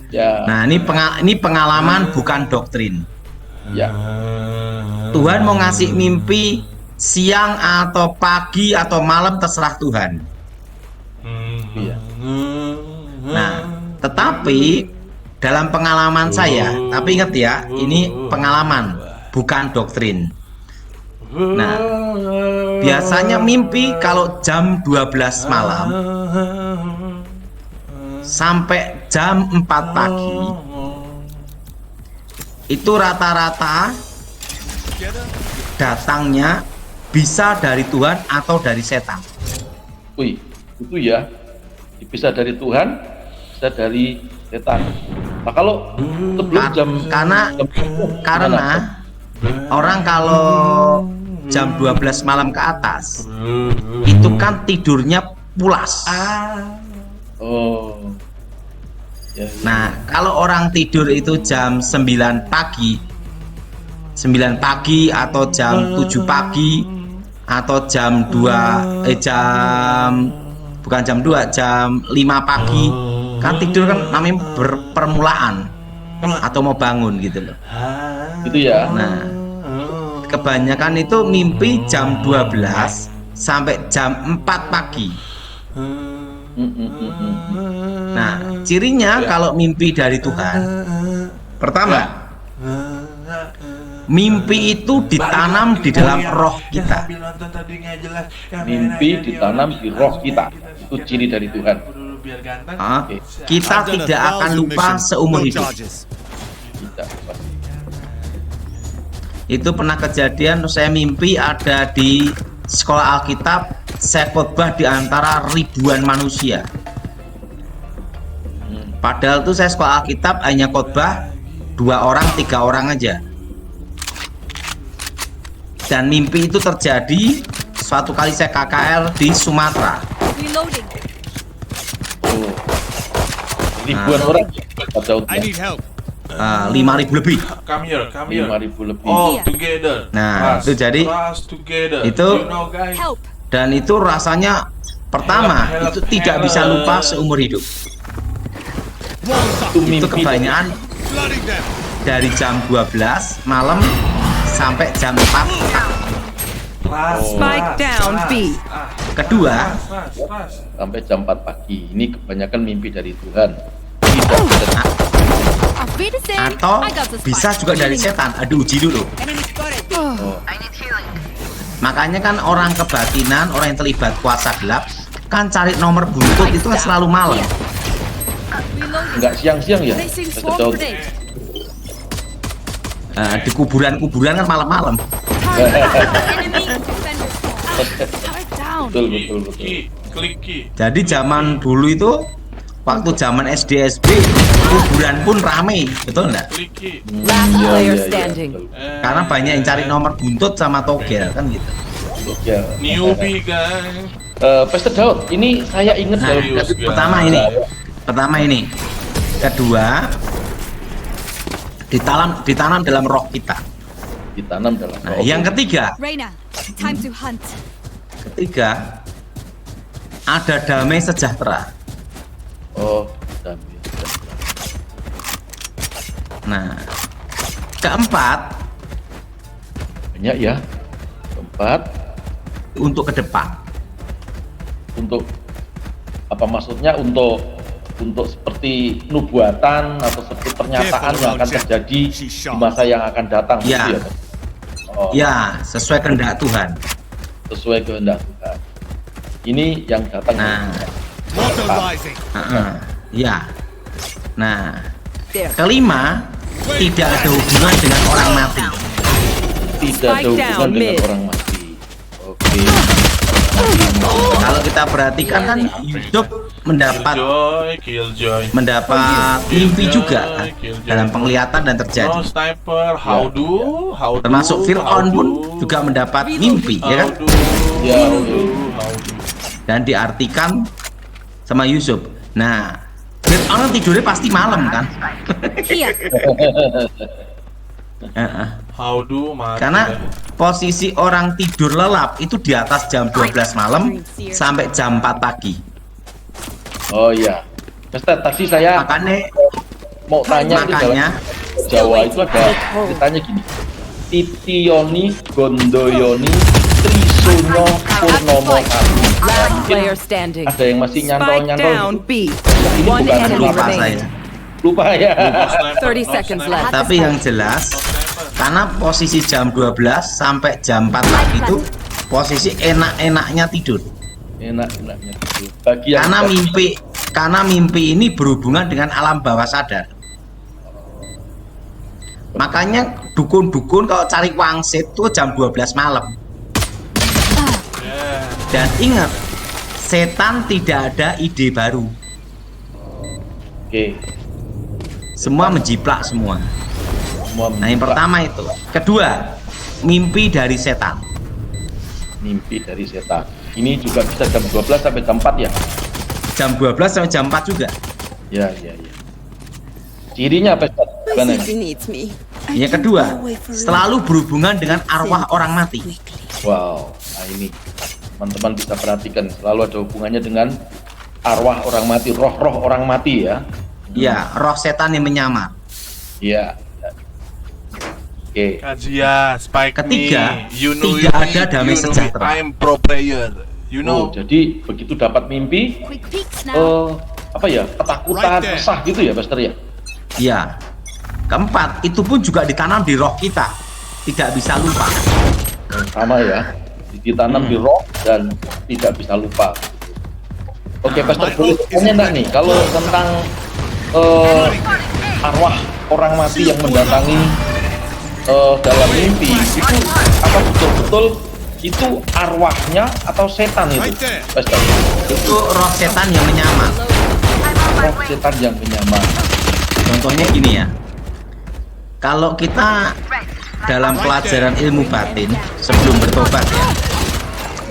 Ya. Nah, ini pengalaman bukan doktrin. Ya. Tuhan mau ngasih mimpi siang atau pagi atau malam terserah Tuhan. Iya. Nah, tetapi dalam pengalaman saya, tapi ingat ya, ini pengalaman bukan doktrin. Nah, biasanya mimpi kalau jam 12 malam sampai jam 4 pagi itu rata-rata datangnya bisa dari Tuhan atau dari setan. Wih, itu ya. Bisa dari Tuhan, bisa dari setan. Nah, kalau sebelum jam Karena orang kalau jam 12 malam ke atas itu kan tidurnya pulas. Oh. Ya, ya. Nah, kalau orang tidur itu jam 9 pagi, 9 pagi atau jam 7 pagi atau jam 2 bukan jam 2, jam 5 pagi kan tidur kan namanya permulaan atau mau bangun gitu loh. Gitu ya. Nah, kebanyakan itu mimpi jam 12 sampai jam 4 pagi. Nah, cirinya kalau mimpi dari Tuhan, pertama, mimpi itu ditanam di dalam roh kita. Mimpi ditanam di roh kita. Itu ciri dari Tuhan. Kita tidak akan lupa seumur hidup. Tidak. Itu pernah kejadian, saya mimpi ada di sekolah Alkitab, saya khotbah di antara ribuan manusia. Padahal tuh saya sekolah Alkitab hanya khotbah 2 orang, 3 orang aja. Dan mimpi itu terjadi suatu kali saya KKL di Sumatera. Oh. Ribuan orang. I need help. 5.000 lebih. Come here. 5.000 lebih. All together. Nah, itu jadi together. itu You know, guys? dan itu rasanya pertama itu tidak bisa lupa seumur hidup. Itu kebanyakan Flooding them. dari jam 12 malam sampai jam 4. Spike down B. Kedua, Sampai jam 4 pagi. Ini kebanyakan mimpi dari Tuhan. Tidak bisa. atau bisa juga dari setan. Aduh, uji dulu. Oh. Makanya kan orang kebatinan, orang yang terlibat kuasa gelap kan cari nomor buntut itu kan selalu malam. Enggak siang-siang ya. Daud. Di kuburan-kuburan kan malam-malam. Betul. Klik key. Jadi zaman dulu itu waktu zaman SD SB kuburan pun rame, betul enggak? Klik key. Last Iya, player iya, standing. betul. Karena banyak yang cari nomor buntut sama togel kan gitu. Ya. Newbie, guys. Pastor Daud, ini saya ingat Nah, dari pertama ini. Kedua, ditanam dalam roh kita. ditanam dalam. Nah, yang ketiga, Reina, time to hunt. ada damai sejahtera. Oh, damai. Nah, keempat, Banyak ya. Keempat, untuk ke depan. untuk apa maksudnya untuk seperti nubuatan atau seperti pernyataan yang akan terjadi di masa yang akan datang. Ya. Gitu ya. Oh, Ya, sesuai kehendak Tuhan. sesuai kehendak Tuhan. Ini yang datang. Nah. Water rising. Ya. Nah, There. kelima, tidak ada hubungan dengan orang mati. Tidak ada Spike hubungan down, dengan mid. orang mati. Oke. Kalau kita perhatikan kan hidup Killjoy. mendapat mimpi juga kan, dalam penglihatan dan No terjadi. sniper. How do? Termasuk Fir'aun pun juga mendapat mimpi, ya kan? Ya, Dan diartikan sama Yusuf. Nah, Fir'aun tidurnya pasti malam kan? Here. How do? Karena posisi orang tidur lelap itu di atas jam 12 malam sampai jam 4 pagi. oh iya. Pastor, tadi saya Makanya mau tanya itu Makanya dalam Jawa itu ada ceritanya gini. Titiyoni Gondoyoni Trisunyo Purnomo Kami. Last Mungkin player standing. ada yang masih Spike nyantol-nyantol down gitu. B. Ini One bukan enemy lupa remaining. saya. Lupa ya. No sniper, 30 no seconds sniper. left. Tapi yang jelas No sniper. karena posisi jam 12 sampai jam 4 pagi itu posisi enak-enaknya tidur. Enak-enaknya gitu. Bagi yang Karena mimpi ini berhubungan dengan alam bawah sadar. Makanya dukun-dukun kalau cari wangsit itu jam 12 malam. Yeah. Dan ingat, setan tidak ada ide baru. Oke. Semua menjiplak semua. Semua Nah, yang pertama itu. Kedua, mimpi dari setan. mimpi dari setan. Ini juga bisa jam 12 sampai jam 4 ya. Jam 12 sampai jam 4 juga. Ya. Cirinya apa, Ustaz? Gimana? Yang kedua, selalu berhubungan dengan arwah orang mati. Wow, nah ini teman-teman bisa perhatikan selalu ada hubungannya dengan arwah orang mati, roh-roh orang mati ya. Ya, roh setan yang menyamar. Iya. Oke. Kajian, Spike Ketiga, me. You know tidak me, ada damai you know me. sejahtera. I'm pro player. You Oh, know. jadi begitu dapat mimpi, Quick peeks now. apa ya, ketakutan, Right there. resah gitu ya, Pastor ya. Ya. Keempat, itu pun juga ditanam di roh kita. Tidak bisa lupa. Sama ya, ditanam di roh dan tidak bisa lupa. Oke, Pastor, boleh tanya enggak nih kalau tentang arwah orang mati yang mendatangi dalam mimpi itu apa betul-betul itu arwahnya atau setan itu, Right there. Pastor? Itu roh setan yang menyamar. Roh setan yang menyamar. Contohnya gini ya. Kalau kita dalam pelajaran ilmu batin sebelum bertobat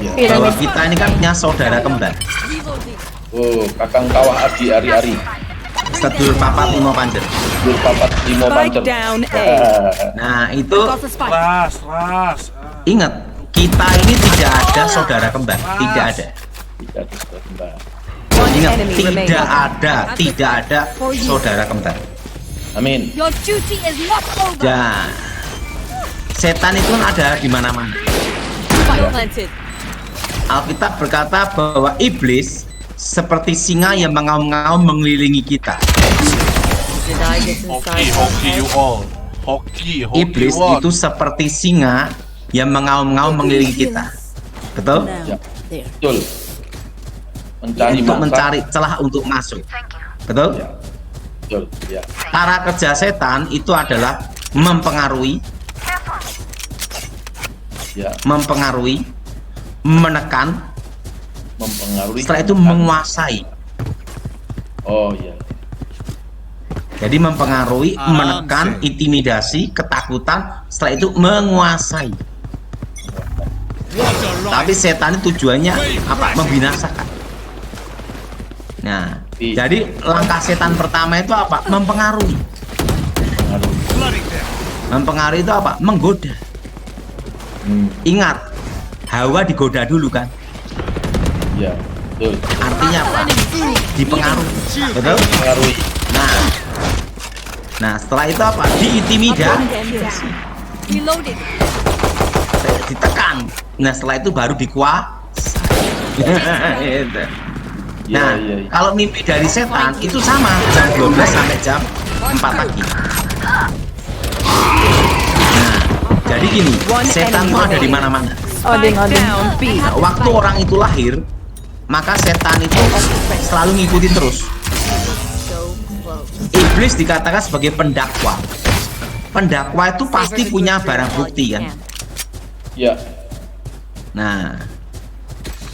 ya, bahwa kita ini kan punya saudara kembar. Oh, kakang kawah adi ari-ari, Sedulur papat limo panjer. dur papat limo Spike pancer. down A. Nah, itu Got the spike. Ras. ingat, kita ini tidak ada saudara kembar, tidak ada. Tidak ada saudara kembar. One Ingat, enemy remaining. tidak ada saudara kembar. Amin. Your duty is not over. Ya, setan itu kan ada di mana-mana. Spike planted. Alkitab berkata bahwa iblis seperti singa yang mengaum-ngaum mengelilingi kita. Did I get inside? Hoki you all. Hoki Iblis what? itu seperti singa yang mengaum-ngaum mengelilingi kita. Betul? Ya, betul. Mencari Untuk mangsa. mencari celah untuk masuk. Betul? Ya, betul. Ya. Cara kerja setan itu adalah mempengaruhi, menekan, Mempengaruhi. setelah itu menguasai. Oh ya. Jadi mempengaruhi, menekan, intimidasi, ketakutan, setelah itu menguasai. What a Tapi ride. setan itu tujuannya apa? Membinasakan. Nah, jadi langkah setan pertama itu apa? Mempengaruhi. Mempengaruhi. Bloody them. Mempengaruhi itu apa? Menggoda. Ingat, Hawa digoda dulu kan? Ya, betul. Artinya apa? Dipengaruhi. Betul? Mempengaruhi. Nah, setelah itu apa? Diintimidasi, Reloaded. ditekan. Nah, setelah itu baru dikuasai. Gitu. Ya, Nah, ya. kalau mimpi dari setan itu sama jam 12 sampai jam 4 pagi. Nah, jadi gini, setan itu ada di mana-mana. Spike down B. Nah, waktu orang itu lahir, maka setan itu selalu ngikutin terus. Iblis dikatakan sebagai pendakwa. Pendakwa itu pasti punya barang bukti kan. Ya. Nah,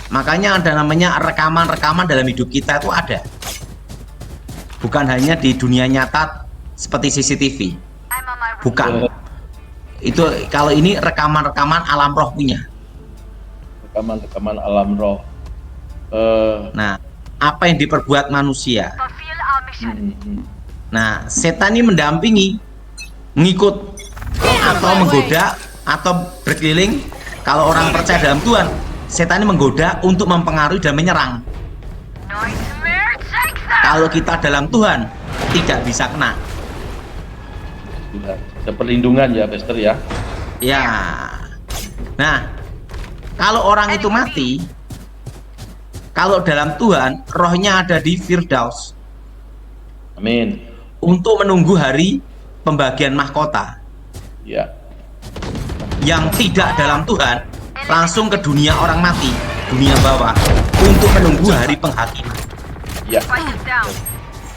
makanya ada namanya rekaman-rekaman dalam hidup kita itu ada. Bukan hanya di dunia nyata seperti CCTV. Bukan. Itu kalau ini rekaman-rekaman alam roh punya. Rekaman-rekaman alam roh. Nah, apa yang diperbuat manusia. Nah, setan ini mendampingi, ngikut atau menggoda atau berkeliling. Kalau orang percaya dalam Tuhan, setan ini menggoda untuk mempengaruhi dan menyerang. Kalau kita dalam Tuhan, tidak bisa kena. Tuhan. Ada perlindungan ya, Pastor ya. Ya. Nah, kalau orang itu mati, kalau dalam Tuhan, rohnya ada di Firdaus Amin. untuk menunggu hari pembagian mahkota. Ya. Yang tidak dalam Tuhan, langsung ke dunia orang mati, dunia bawah, untuk menunggu hari penghakiman. Ya.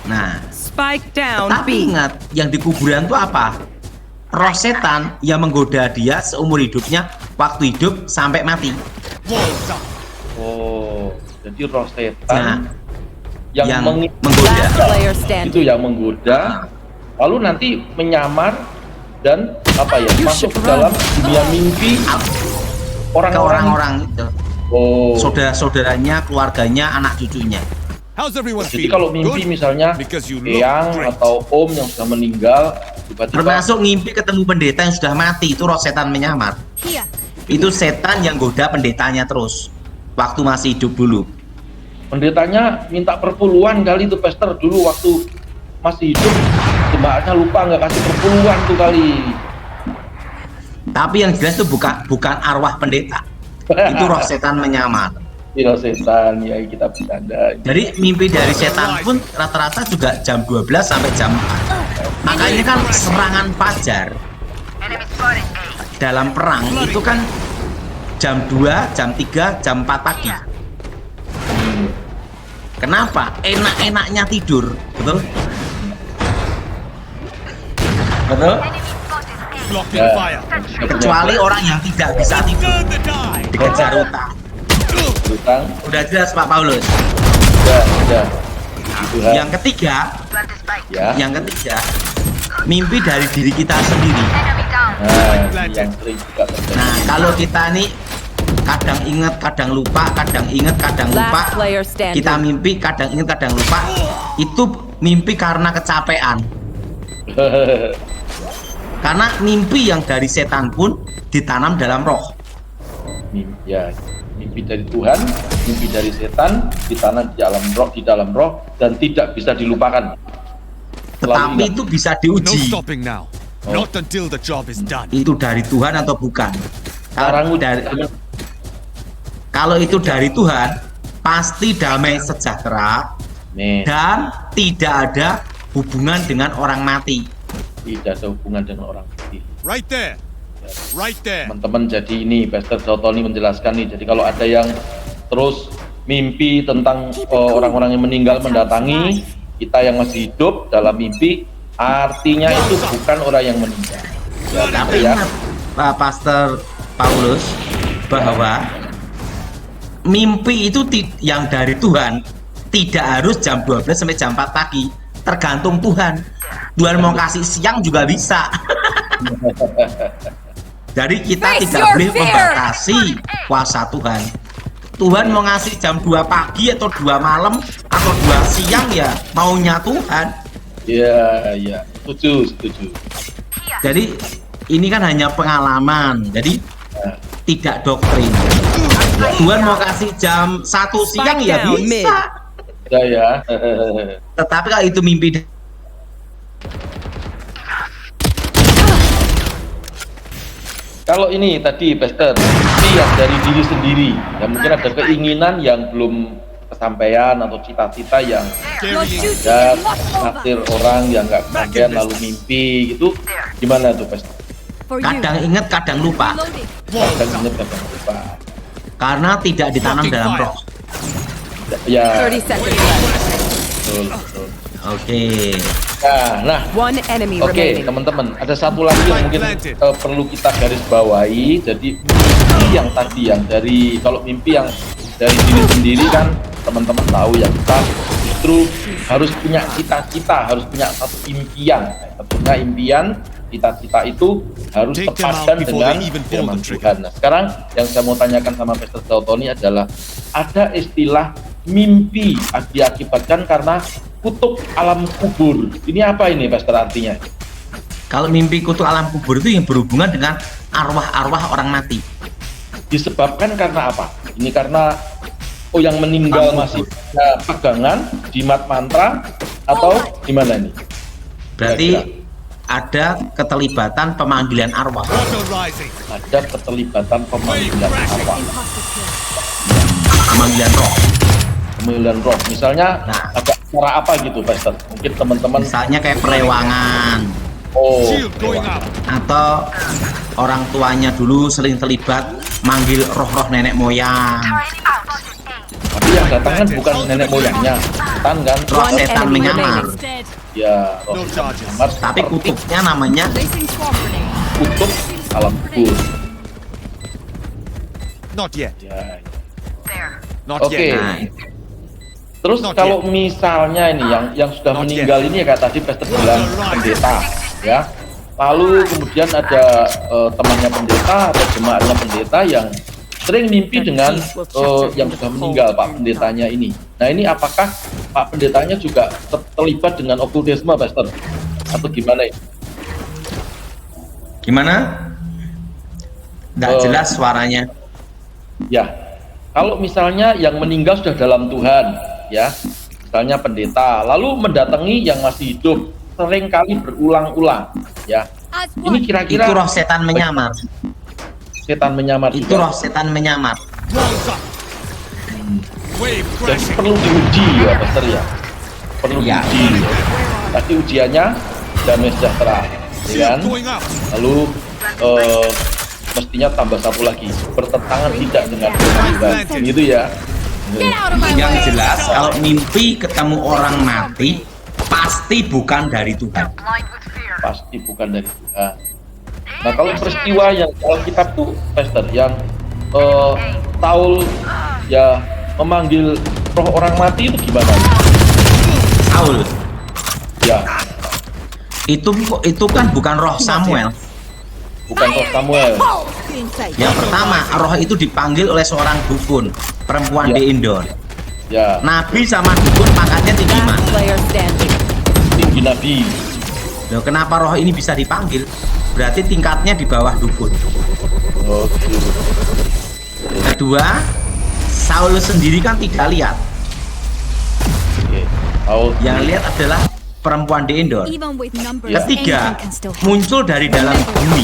Nah, Spike down tapi B. ingat, yang di kuburan itu apa? Roh setan yang menggoda dia seumur hidupnya, waktu hidup sampai mati. Walls up. Oh, jadi roh setan Nah, yang yang menggoda. Last player itu standing. yang menggoda, lalu nanti menyamar dan apa ya, You masuk should ke dalam dunia mimpi Ke orang-orang. orang-orang itu, Oh, saudara-saudaranya, keluarganya, anak cucunya. How's everyone jadi feeling? kalau mimpi Good? misalnya Because you look eyang great. atau om yang sudah meninggal, tiba-tiba Termasuk ngimpi ketemu pendeta yang sudah mati, itu roh setan menyamar. Here. Itu setan yang goda pendetanya terus waktu masih hidup dulu. pendetanya minta perpuluhan kali itu, Pastor, dulu waktu masih hidup, jemaatnya lupa nggak kasih perpuluhan tuh kali. Tapi yang jelas itu bukan arwah pendeta, itu roh setan menyamar. Itu setan ya, kita bercanda. Jadi mimpi dari setan pun rata-rata juga jam 12 sampai jam 4. Makanya kan serangan fajar dalam perang itu kan jam 2, jam 3, jam 4 pagi. Kenapa? Enak-enaknya tidur, betul? Betul? Blocking Ya, fire. Kecuali orang yang tidak bisa tidur, Turn the die. dikejar utang. utang, Udah jelas Pak Paulus. udah. Tuhan, Yang ketiga, ya. yang ketiga, mimpi dari diri kita sendiri. Nah, yang sering juga terjadi. Nah, kalau kita nih kadang ingat, kadang lupa, kadang ingat, kadang lupa. Last player standing. Kita mimpi, kadang ingat, kadang lupa. Itu mimpi karena kecapean. Karena mimpi yang dari setan pun ditanam dalam roh. Ya, mimpi dari Tuhan, mimpi dari setan, ditanam di dalam roh dan tidak bisa dilupakan. Tetapi ingat. itu bisa No diuji. stopping now. Not until the job is done. Itu dari Tuhan atau bukan? Sekarang Kalau itu dari Tuhan, pasti damai sejahtera nih, dan tidak ada hubungan dengan orang mati. tidak ada hubungan dengan orang mati. Right there. Right there. Teman-teman, jadi ini Pastor Sautoni menjelaskan nih, jadi kalau ada yang terus mimpi tentang orang-orang yang meninggal mendatangi kita yang masih hidup dalam mimpi, artinya itu bukan orang yang meninggal. Ya, Tapi ya. ingat Pak Pastor Paulus bahwa mimpi itu yang dari Tuhan tidak harus jam 12 sampai jam 4 pagi, tergantung Tuhan. Tuhan mau kasih siang juga bisa. Jadi kita Face tidak your boleh fear. membatasi kuasa Tuhan. Tuhan mau ngasih jam 2 pagi atau 2 malam atau 2 siang ya maunya Tuhan. Ya, setuju. Jadi ini kan hanya pengalaman. Jadi Nah, tidak doktrin. Tuhan mau kasih jam 1 siang ya down, mid. bisa. ya. Tetapi kalau itu mimpi Kalau ini tadi Pastor, mimpi yang dari diri sendiri, ya mungkin ada keinginan yang belum kesampaian atau cita-cita yang Your Carrying. duty ya is not over. naksir orang yang nggak kesampaian lalu mimpi gitu, gimana tuh Pastor? For you. kadang ingat kadang lupa Reloading. Walls Kadang up. ingat kadang lupa. karena tidak ditanam Blocking dalam fire. roh. Ya, 30 seconds left. betul. Oke. Nah, One enemy oke remaining. teman-teman, ada satu lagi yang mungkin perlu kita garis bawahi. Jadi mimpi yang tadi yang dari, kalau mimpi yang dari diri sendiri kan teman-teman tahu ya, kita justru harus punya cita-cita, harus punya satu impian. Tentunya impian, cita-cita itu harus Take them out sepadan before dengan they even pull firman the trigger. Tuhan. Nah, sekarang yang saya mau tanyakan sama Pastor Sautoni adalah, ada istilah mimpi diakibatkan karena kutub alam kubur. Ini apa ini Pastor artinya? Kalau mimpi kutu alam kubur itu yang berhubungan dengan arwah-arwah orang mati. Disebabkan karena apa? Ini karena yang meninggal Alam masih kubur. punya pegangan jimat mantra atau gimana nih? Berarti Kira-kira. ada keterlibatan pemanggilan arwah. Water rising. Ada keterlibatan pemanggilan arwah, Pemanggilan roh. pemanggilan roh. Misalnya Nah. ada cara apa gitu, Pastor? Mungkin teman-teman. Misalnya kayak perewangan, Oh, Shield going up. atau orang tuanya dulu sering terlibat manggil roh-roh nenek moyang. tapi yang datang kan bukan nenek moyangnya, setan kan? Roh One setan enemy menyamar. remaining. Dead. Ya, roh No setan charges. menyamar Tapi seperti kutubnya namanya Placing swarm grenade. kutub alam kubur. Not yet. Ya. Not Oke. yet. nah, Terus Not kalau misalnya ini yang sudah Not meninggal ini ya kayak tadi Pastor bilang pendeta, ya. Lalu kemudian ada temannya pendeta, ada jemaatnya pendeta yang sering mimpi dengan yang sudah meninggal Pak pendetanya ini. Nah ini apakah Pak pendetanya juga terlibat dengan okultisme, Pastor? Atau gimana ini? gimana? Nggak Oh. jelas suaranya. Ya, kalau misalnya yang meninggal sudah dalam Tuhan, ya, misalnya pendeta, lalu mendatangi yang masih hidup, sering kali berulang-ulang, ya. As Ini one. kira-kira Itu roh setan menyamar. setan menyamar Itu juga. roh setan menyamar. Walls up. Wave Jadi crashing. perlu diuji ya, Pastor ya. Perlu Ya. diuji. Tapi ujiannya damai sejahtera, ya Shield kan? going up. Lalu mestinya tambah satu lagi, bertentangan tidak dengan Tuhan, gitu ya. Get out of my Yang way. jelas kalau mimpi ketemu orang mati pasti bukan dari Tuhan. Pasti bukan dari Tuhan. Nah kalau peristiwa yang dalam kitab tuh, Pastor, yang Saul ya memanggil roh orang mati itu gimana? Saul Ya, itu kan bukan roh Samuel. bukan roh Samuel. Inside. Yang pertama, roh itu dipanggil oleh seorang dukun, perempuan Ya. di Indon. Ya, Nabi sama dukun pangkatnya tinggi Last mas. player standing. tinggi Nabi. Loh, kenapa roh ini bisa dipanggil? Berarti tingkatnya di bawah dukun. Oh, gitu. Kedua, Saul sendiri kan tidak lihat. Oke. Saul Yang lihat adalah perempuan di Indon. Even with numbers, Ketiga, anything can still happen. muncul dari dalam bumi.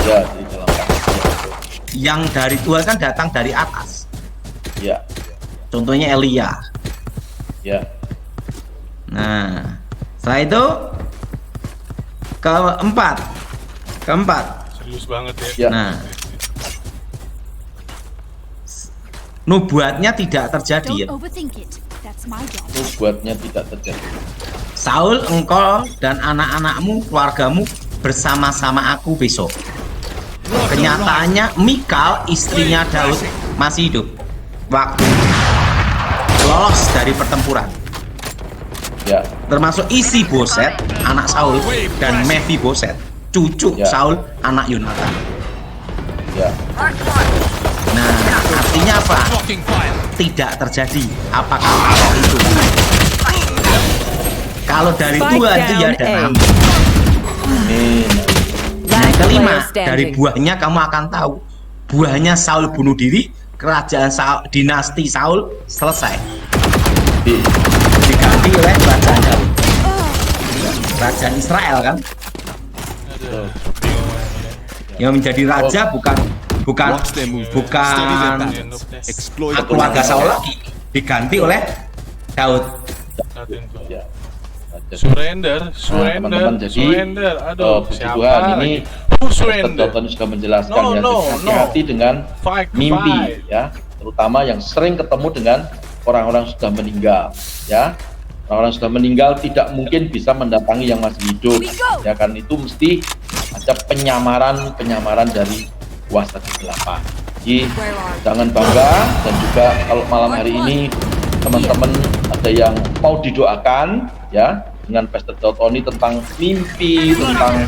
ya di dalam kasih. Yang dari Tuhan kan datang dari atas. Ya, Contohnya Elia. ya. Nah, setelah itu keempat. Serius banget ya. Ya. Nah, nubuatnya tidak terjadi ya. Don't overthink it. That's my job. Nubuatnya tidak terjadi. Saul, engkau dan anak-anakmu, keluargamu bersama-sama aku besok. Kenyataannya Mikal, istrinya Daud, masih hidup waktu lolos dari pertempuran. Ya, Termasuk isi Boset, anak Saul, dan Mefi Boset, cucu Ya. Saul, anak Yonatan. ya. Nah, artinya apa? Blocking fire. Tidak terjadi. Apakah roh itu? Kalau dari Spike Tuhan itu ya down ada A. nama. Amin. Yang Last kelima, player standing. dari buahnya kamu akan tahu. Buahnya Saul bunuh diri, kerajaan Saul, dinasti Saul selesai. Di, Diganti oleh kerajaan Daud. Kerajaan Israel kan? Yang menjadi raja bukan Watch their movement. Study their patterns. Exploit keluarga Saul lagi, diganti oleh Daud. ya. Surrender, teman-teman, jadi, surrender. Aduh, puji siapa Tuhan, lagi? ini Who Pastor surrender? Dalton sudah menjelaskan No, ya, no, hati-hati dengan Fight, mimpi, fight. ya, terutama yang sering ketemu dengan orang-orang sudah meninggal, ya. Orang-orang sudah meninggal tidak mungkin bisa mendatangi yang masih hidup, ya kan, itu mesti ada penyamaran dari kuasa kegelapan. Jadi jangan bangga, dan juga kalau malam hari ini teman-teman ada yang mau didoakan, ya, dengan Pastor Dalton tentang mimpi, tentang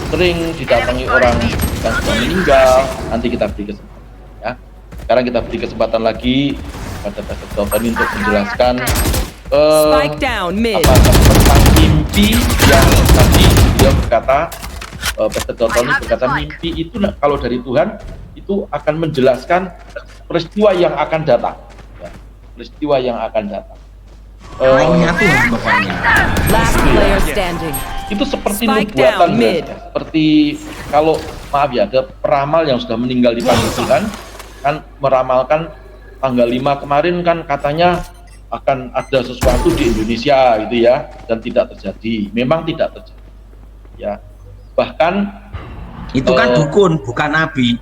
sering didatangi orang yang sudah meninggal, nanti kita beri kesempatan, ya. Sekarang kita beri kesempatan lagi pada Pastor Dalton untuk menjelaskan Spike down mid. tentang mimpi yang tadi dia berkata, Pastor Dalton berkata mimpi itu kalau dari Tuhan itu akan menjelaskan peristiwa yang akan datang, ya. Peristiwa yang akan datang. Maunya Tuhan pokoknya. Last player standing. itu seperti Spike nubuatan down, mid. ya. Seperti kalau maaf ya, ada peramal yang sudah meninggal di Pacific kan meramalkan tanggal 5 kemarin kan katanya akan ada sesuatu di Indonesia gitu ya, dan tidak terjadi. Memang tidak terjadi ya, bahkan Itu kan dukun, bukan nabi.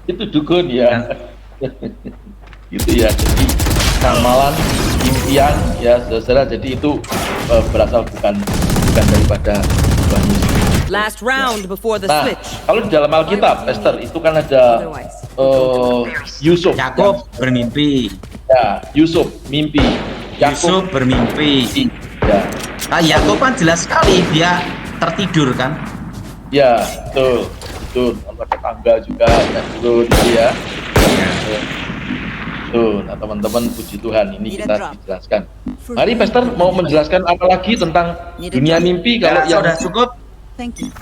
itu dukun ya. Gitu ya, jadi ramalan impian ya saudara, jadi itu berasal bukan daripada Tuhan Yesus. Last round before the Nah, switch. kalau di dalam Alkitab, Esther, itu kan ada Yusuf. Yakub bermimpi. Ya, Yusuf mimpi. Yusuf bermimpi. Ya, Nah, Yakub kan jelas sekali dia tertidur kan. ya, betul. Kalau ada tangga juga ya, turun gitu ya. Tuh, nah teman-teman, puji Tuhan, ini kita dijelaskan. Mari Pastor mau menjelaskan apa lagi tentang dunia mimpi kalau yang Sudah cukup. Thank you.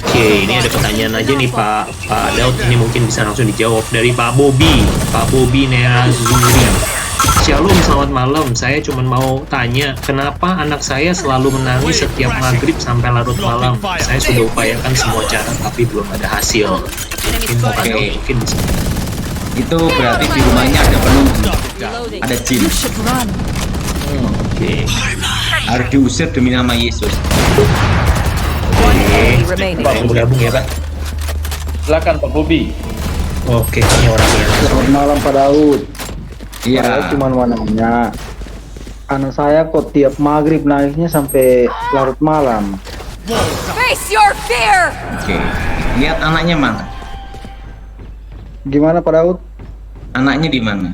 Oke, ini ada pertanyaan aja nih Pak Daud, ini mungkin bisa langsung dijawab dari Pak Bobi Nerazuri. Shalom, selamat malam. Saya cuma mau tanya, kenapa anak saya selalu menangis setiap maghrib sampai larut malam? Saya sudah upayakan semua cara tapi belum ada hasil. Mungkin Pak Daud mungkin bisa. Itu berarti di rumahnya ada penunggu, ada jin. Oke. Harus diusir demi nama Yesus. One enemy remaining. Pak bergabung ya Pak. silakan Pak Bobi. Oke, ini orangnya. Selamat malam Pak Daud. Saya Iya. cuma mau nanya, anak saya kok tiap maghrib nangisnya sampai larut malam. Face your fear! Oke. Lihat anaknya mana? Gimana Pak Daud? Anaknya di mana?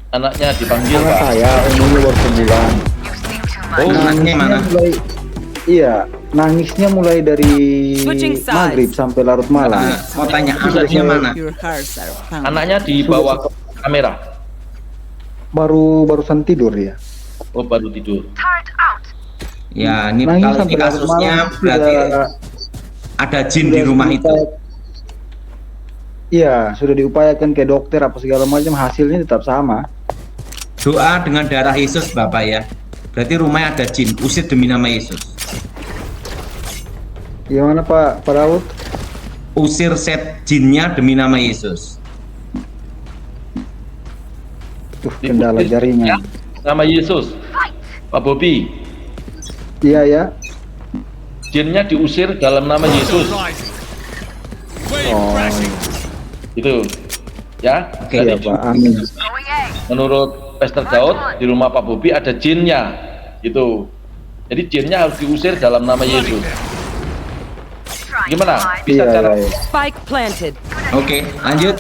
Anaknya dipanggil Anak Pak. saya umurnya baru sebulan. Oh, anaknya mana? Nangisnya mulai dari Switching sides. maghrib sampai larut malam. Mau tanya anaknya mana? Your hearts are pounding. Anaknya dibawa ke kamera. Barusan tidur ya. Oh, baru tidur. Ya, ini Nangis kalau ini sampai larut kasusnya malam berarti ada jin di rumah itu. Iya, sudah diupayakan ke dokter apa segala macam, hasilnya tetap sama. Doa dengan darah Yesus Bapak ya. Berarti rumahnya ada jin, usir demi nama Yesus. Gimana Pak Daud? Usir set jinnya demi nama Yesus. Kendala jaringan. Nama Yesus. Pak Bobi, Iya ya. jinnya diusir dalam nama Yesus. Oh, Gitu. Ya. Oke, Jadi, iya Pak. Amin. menurut Pastor Daud di rumah Pak Bobi ada jinnya. Gitu. Jadi jinnya harus diusir dalam nama Yesus. Gimana? Bisa Iya, cara iya. Spike planted. Oke, lanjut.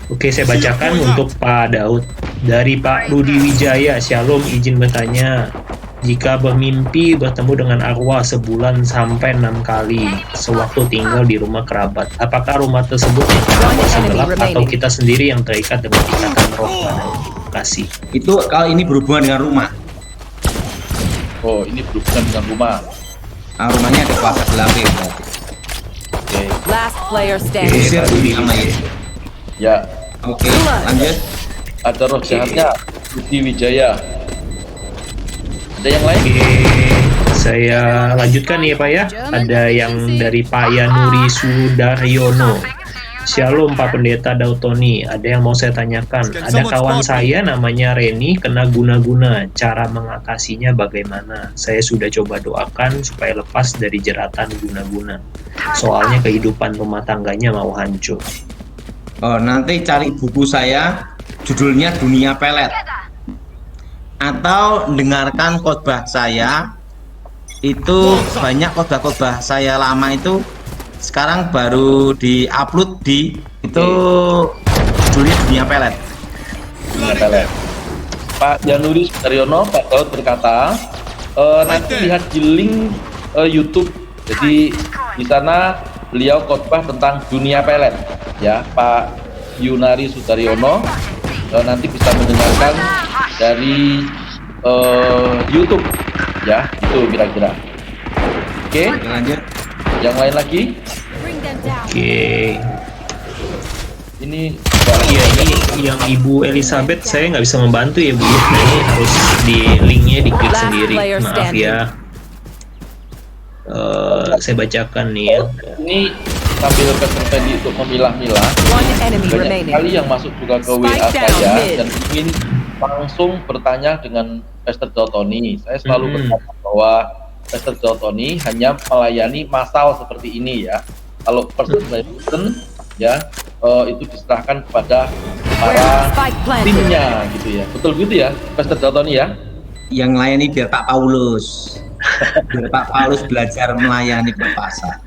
Oke, saya bacakan untuk Pak Daud. Dari Pak Rudi Wijaya, Shalom, izin bertanya. Jika bermimpi bertemu dengan arwah sebulan sampai 6 kali sewaktu tinggal di rumah kerabat, apakah rumah tersebut masih gelap atau kita sendiri yang terikat dengan ikatan roh pada kasih? Itu kalau ini berhubungan dengan rumah. Oh, ini berhubungan dengan rumah. Nah, rumahnya ada kuasa gelap ya berarti. Oke. Last player standing. Usir demi nama Yesus. Ya, Oke, lanjut. ada roh jahatnya Rudi Wijaya. Ada yang lain? Oke, saya lanjutkan ya Pak ya. Ada yang dari Pak Yanuri Sudaryono. Shalom Pak Pendeta Daud Tony. Ada yang mau saya tanyakan. Ada kawan saya namanya Reni kena guna-guna. Cara mengatasinya bagaimana? Saya sudah coba doakan supaya lepas dari jeratan guna-guna. Soalnya kehidupan rumah tangganya mau hancur. Oh, nanti cari buku saya, judulnya Dunia Pelet. Atau dengarkan khotbah saya. Itu banyak khotbah-khotbah saya lama itu sekarang baru di-upload di itu judulnya Dunia Pelet. Dunia Pelet. Pak Yanuri Sudaryono, Pak Daud berkata, nanti lihat di link YouTube. Jadi di sana beliau khotbah tentang dunia pelet. Ya, Pak Yunari Sudaryono nanti bisa mendengarkan dari YouTube. Ya, itu kira-kira. Oke, Lanjut. yang lain lagi? Bring them down. Oke. Ini ini Iya, ini yang Ibu Elizabeth saya nggak bisa membantu ya Bu. Nah, ini harus di linknya diklik Last sendiri. player Maaf standing. ya. Saya bacakan nih ya. ini sambil keserpendi untuk memilah-milah. One enemy Banyak remaining. sekali yang masuk juga ke WA Spike down saya mid. dan ingin langsung bertanya dengan Pastor Jotoni. Saya selalu berkata bahwa Pastor Jotoni hanya melayani massal seperti ini ya. Kalau person by person ya itu diserahkan kepada para Spike planted. timnya gitu ya. Betul gitu ya, Pastor Jotoni ya. Yang melayani biar Pak Paulus. Biar Pak Paulus belajar melayani ke pasar.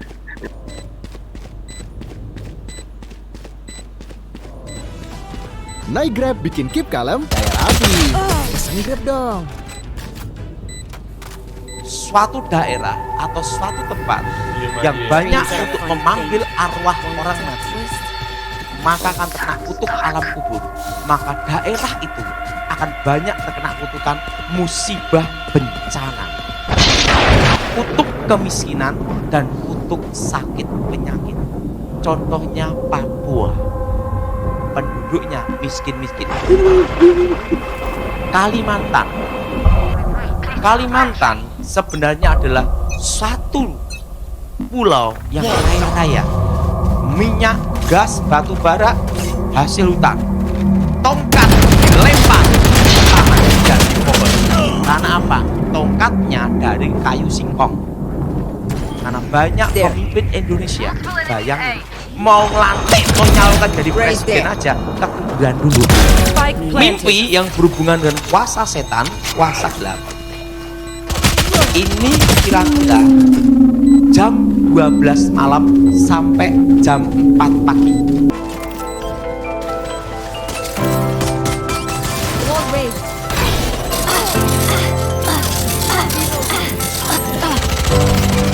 Naik Grab bikin keep kalem kayak Raffi. Pesen Grab dong. Suatu daerah atau suatu tempat Iya, yang iya. banyak untuk memanggil arwah orang mati, maka akan terkena kutuk alam kubur. Maka daerah itu akan banyak terkena kutukan musibah bencana, kutuk kemiskinan dan kutuk sakit penyakit. Contohnya Papua, penduduknya miskin-miskin. Kalimantan sebenarnya adalah satu pulau yang kaya raya, minyak, gas, batu bara, hasil hutan. Tongkat dilempar ke tanah dan di pohon. Karena apa? Tongkatnya dari kayu singkong. Karena banyak pemimpin Indonesia, bayangin, mau ngelantik, mau nyalonkan jadi presiden aja, kekuburan dulu. Spike planted. Mimpi yang berhubungan dengan kuasa setan, kuasa gelap. Ini kira-kira jam 12 malam sampai jam 4 pagi.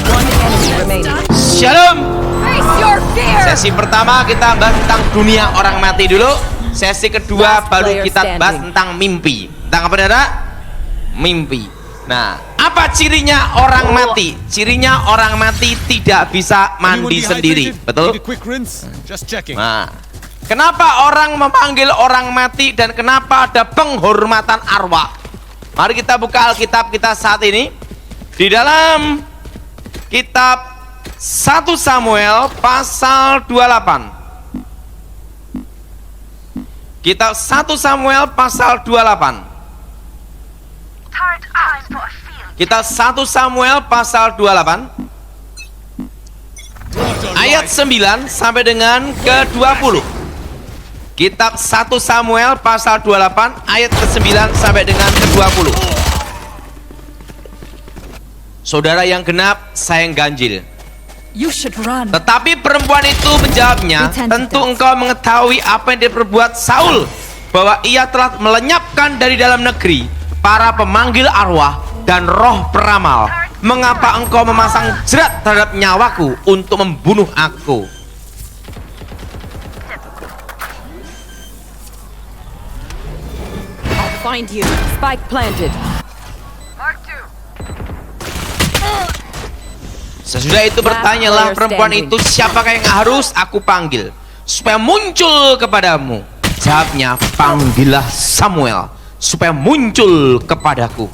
One enemy remaining. Shalom. Face your fear. Sesi pertama kita bahas tentang dunia orang mati dulu. Sesi kedua Last baru player kita bahas standing. tentang mimpi. Tentang apa Dara? Mimpi. Nah, apa cirinya orang mati? Cirinya orang mati tidak bisa mandi sendiri. Betul? Nah, kenapa orang memanggil orang mati dan kenapa ada penghormatan arwah? Mari kita buka Alkitab kita saat ini. Di dalam kitab 1 Samuel pasal 28. Kitab 1 Samuel pasal 28. Kitab 1 Samuel pasal 28. Ayat 9 sampai dengan ke-20. Kitab 1 Samuel pasal 28 ayat ke-9 sampai dengan ke-20. Saudara yang genap, saya yang ganjil. You should run. Tetapi perempuan itu menjawabnya, tentu engkau mengetahui apa yang diperbuat Saul, bahwa ia telah melenyapkan dari dalam negeri para pemanggil arwah dan roh peramal. Mengapa engkau memasang jerat terhadap nyawaku untuk membunuh aku? I'll find you. Spike planted. Sesudah itu bertanyalah perempuan itu, siapakah yang harus aku panggil supaya muncul kepadamu? Jawabnya, panggillah Samuel supaya muncul kepadaku.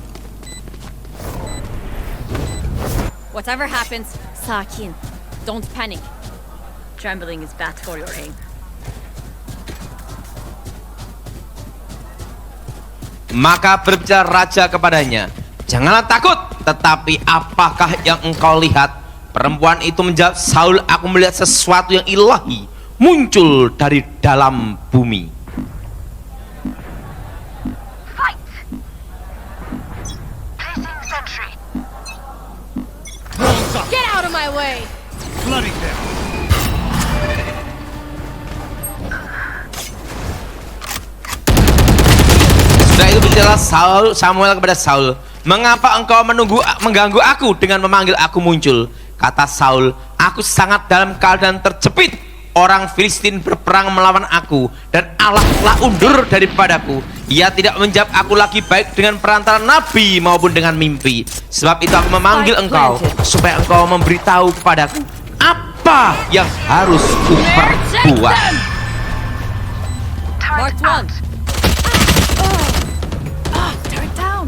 Whatever happens, Sakin, don't panic. Trembling is bad for your aim. Maka berbicara raja kepadanya, janganlah takut, tetapi apakah yang engkau lihat? Perempuan itu menjawab, Saul, aku melihat sesuatu yang ilahi muncul dari dalam bumi. Get out of my way! Setelah itu berbicara Samuel kepada Saul, mengapa engkau mengganggu aku dengan memanggil aku muncul? Kata Saul, aku sangat dalam keadaan terjepit. Orang Filistin berperang melawan aku dan Allah telah undur daripadaku. Ia tidak menjawab aku lagi baik dengan perantara nabi maupun dengan mimpi. Sebab itu aku memanggil engkau supaya engkau memberitahu kepadaku apa yang harus kuperbuat. Marked one. Turret down.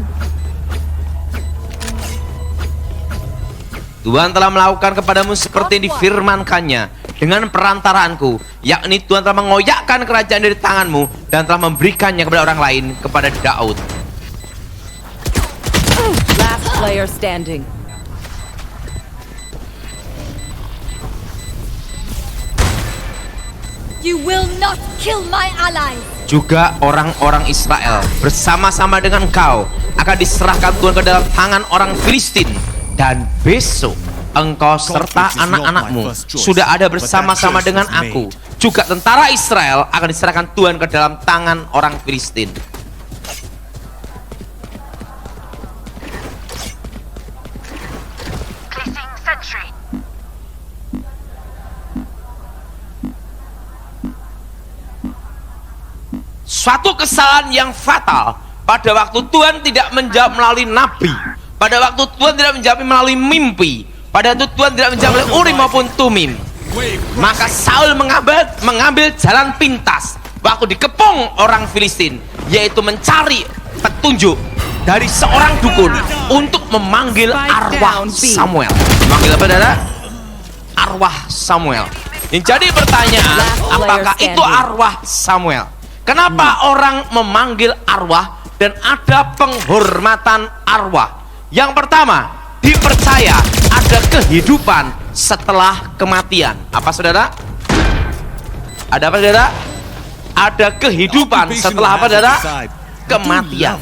Tuhan telah melakukan kepadamu seperti yang difirmankannya dengan perantaraanku, yakni Tuhan telah mengoyakkan kerajaan dari tanganmu dan telah memberikannya kepada orang lain, kepada Daud. Last player standing. You will not kill my allies. Juga orang-orang Israel bersama-sama dengan engkau akan diserahkan Tuhan ke dalam tangan orang Filistin, dan besok engkau serta anak-anakmu sudah ada bersama-sama dengan aku. Juga tentara Israel akan diserahkan Tuhan ke dalam tangan orang Filistin. Suatu kesalahan yang fatal pada waktu Tuhan tidak menjawab melalui nabi, pada waktu Tuhan tidak menjawab melalui mimpi, pada waktu Tuhan tidak menjawab melalui Urim maupun Tumim, maka Saul mengambil jalan pintas waktu dikepung orang Filistin, yaitu mencari petunjuk dari seorang dukun untuk memanggil arwah Samuel. Memanggil apa, saudara? Arwah Samuel. Yang jadi pertanyaan, apakah itu arwah Samuel? Kenapa orang memanggil arwah dan ada penghormatan arwah? Yang pertama, dipercaya ada kehidupan setelah kematian. Apa, saudara? Ada apa, saudara? Ada kehidupan setelah apa, saudara? Kematian.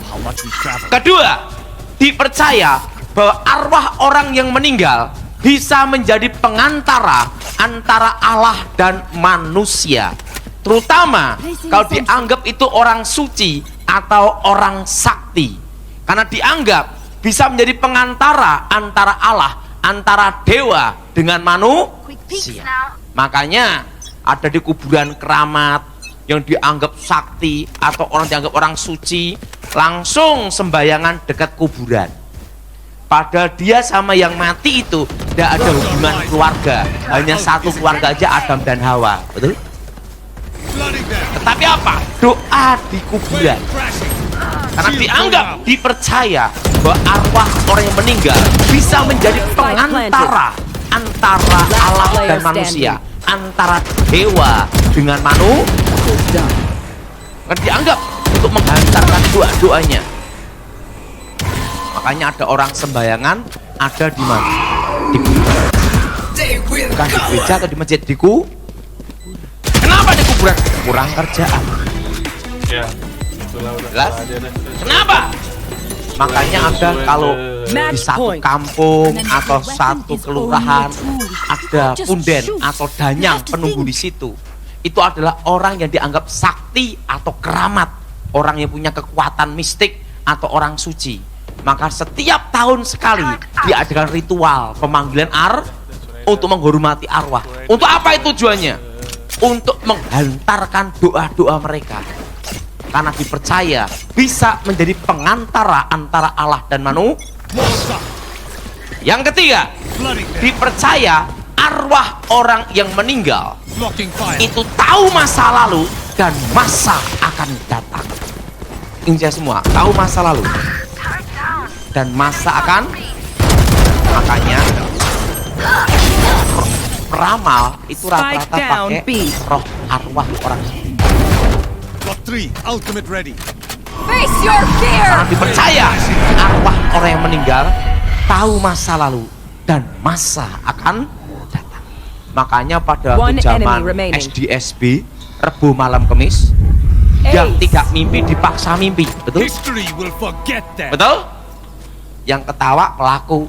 Kedua, dipercaya bahwa arwah orang yang meninggal bisa menjadi pengantara antara Allah dan manusia, terutama kalau dianggap itu orang suci atau orang sakti, karena dianggap bisa menjadi pengantara antara Allah, antara dewa dengan manusia. Makanya ada di kuburan keramat yang dianggap sakti atau orang dianggap orang suci, langsung sembayangan dekat kuburan, padahal dia sama yang mati itu tidak ada hubungan keluarga, hanya satu keluarga aja, Adam dan Hawa, betul? Tetapi apa? Doa di kuburan, karena dianggap, dipercaya bahwa arwah orang yang meninggal bisa menjadi pengantara antara Allah dan manusia, antara dewa dengan manusia. Karena dianggap untuk menghantarkan doa-doanya. Makanya ada orang sembayangan ada di mana? Di kuburan. Bukan di gereja atau di masjid, di kuburan. Kenapa di kuburan? Kurang kerjaan. Ya, itulah udah. Jelas? Kenapa? Makanya ada kalau di satu kampung atau satu kelurahan ada punden atau danyang penunggu di situ. Itu adalah orang yang dianggap sakti atau keramat, orang yang punya kekuatan mistik atau orang suci. Maka setiap tahun sekali diadakan ritual pemanggilan untuk menghormati arwah. Untuk apa itu tujuannya? Untuk menghantarkan doa-doa mereka, karena dipercaya bisa menjadi pengantara antara Allah dan manusia. Yang ketiga, dipercaya arwah orang yang meninggal itu tahu masa lalu dan masa akan datang. Ini saya semua tahu masa lalu dan masa akan. Makanya peramal itu rata-rata pakai roh arwah orang. Face your fear. Karena dipercaya arwah orang yang meninggal tahu masa lalu dan masa akan datang. Makanya pada zaman SDSB, Rebo malam Kemis, yang tidak mimpi dipaksa mimpi, betul? Betul? Yang ketawa pelaku.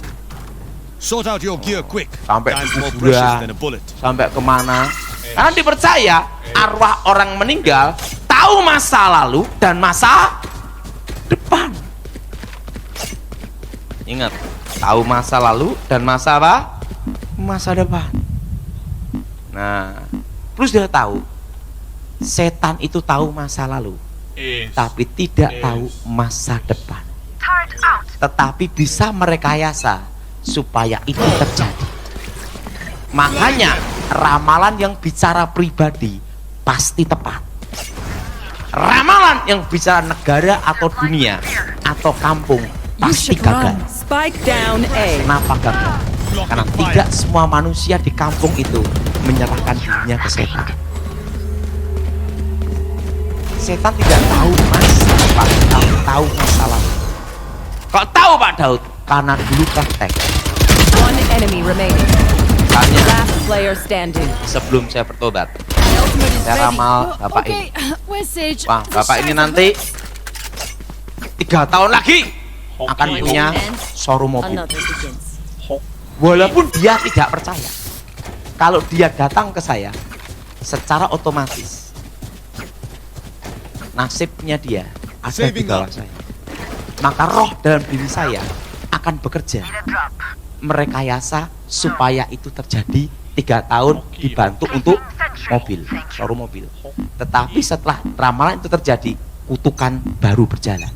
Sampai kuburan, sampai kemana? Karena dipercaya arwah orang meninggal tahu masa lalu dan masa depan. Ingat, tahu masa lalu dan masa apa? Masa depan. Nah, terus dia tahu setan itu tahu masa lalu, tapi tidak tahu masa depan. Tetapi bisa merekayasa supaya itu terjadi. Makanya ramalan yang bicara pribadi pasti tepat. Ramalan yang bicara negara atau dunia atau kampung You pasti should gagal. run. Spike down A. Kenapa gagal? Karena tidak semua manusia di kampung itu menyerahkan dirinya ke setan. Setan tidak tahu masalah, tapi tahu masalah. Kok tahu Pak Daud? Karena dulu praktek. One enemy remaining. Misalnya Last player standing. sebelum saya bertobat, saya ramal bapak ini. Wah, bapak ini nanti 3 tahun lagi akan punya showroom mobil. Another begins. Walaupun dia tidak percaya, kalau dia datang ke saya, secara otomatis nasibnya dia ada di bawah saya. Maka roh dalam diri saya akan bekerja merekayasa supaya itu terjadi. 3 tahun dibantu untuk mobil, showroom mobil. Tetapi setelah ramalan itu terjadi, kutukan baru berjalan.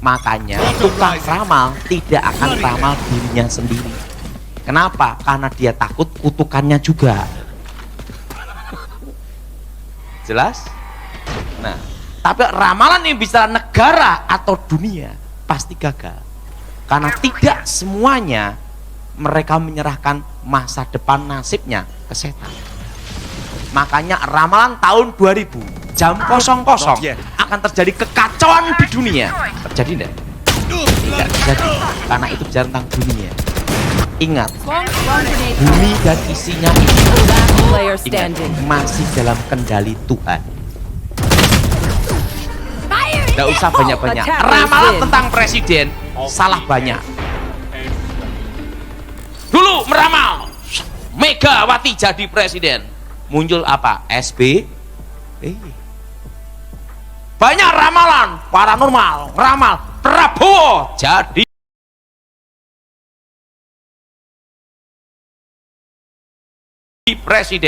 Makanya tukang ramal tidak akan ramal dirinya sendiri. Kenapa? Karena dia takut kutukannya juga. Jelas? Nah, tapi ramalan yang bisa negara atau dunia pasti gagal. Karena tidak semuanya mereka menyerahkan masa depan nasibnya ke setan. Makanya ramalan tahun 2000 jam 00 akan terjadi kekacauan di dunia. Terjadi enggak? Tidak terjadi, karena itu bicara tentang dunia. Ingat, bumi dan isinya itu Last player ingat, standing. masih dalam kendali Tuhan. Tidak usah banyak-banyak. Ramalan tentang presiden salah banyak. Dulu meramal Megawati jadi presiden, muncul apa? SB. Banyak ramalan paranormal, ramal Prabowo jadi presiden.